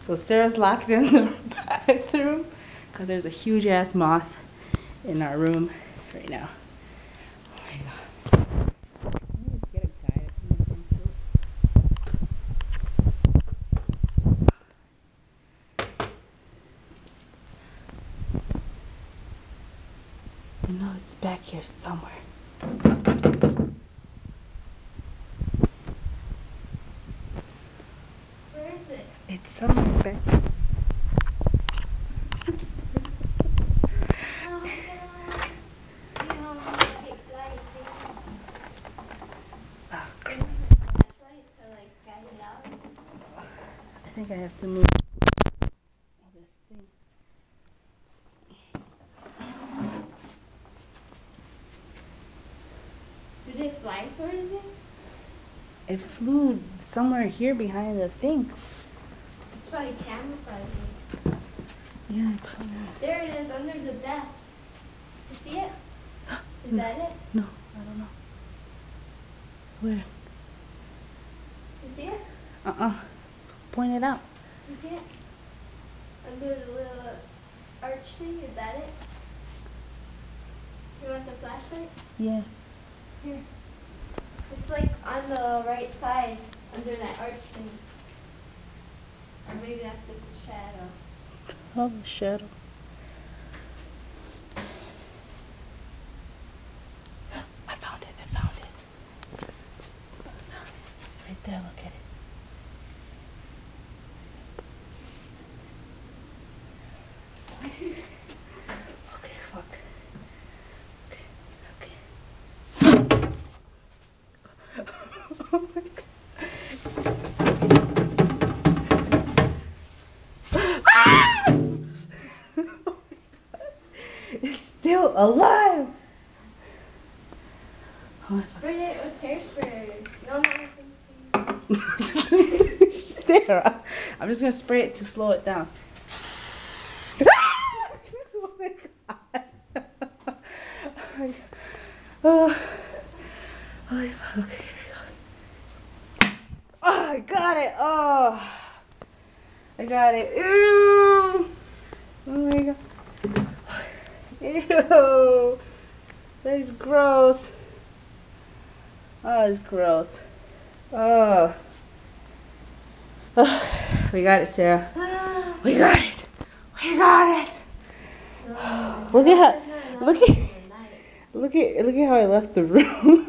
So Sarah's locked in the bathroom because there's a huge ass moth in our room right now. Oh my god. Let me just get a guide. You know it's back here somewhere. Where is it? It's somewhere back. I think I have to move this thing. Do they fly or anything? It flew somewhere here behind the thing. It's probably camouflaging. Yeah, it probably is. There it is, under the desk. You see it? Is that it? No, I don't know. Where? You see it? Point it out. You see it? Under the little arch thing, is that it? You want the flashlight? Yeah. Here. It's like on the right side, under that arch thing. Or maybe that's just a shadow. Oh, the shadow. I found it. I found it. Right there, look at it. Okay, fuck. Okay. Oh my god. Ah! It's still alive. Oh, Spray it with hairspray. No nonsense. Sarah, I'm just gonna spray it to slow it down. Oh my god. Oh my god. Okay, here it goes. Oh, I got it. Oh, I got it. Ew. Oh my god. Ew. That is gross. Oh, it's gross. Oh. Oh. We got it, Sarah. We got it. We got it. Look at how. Look at how I left the room.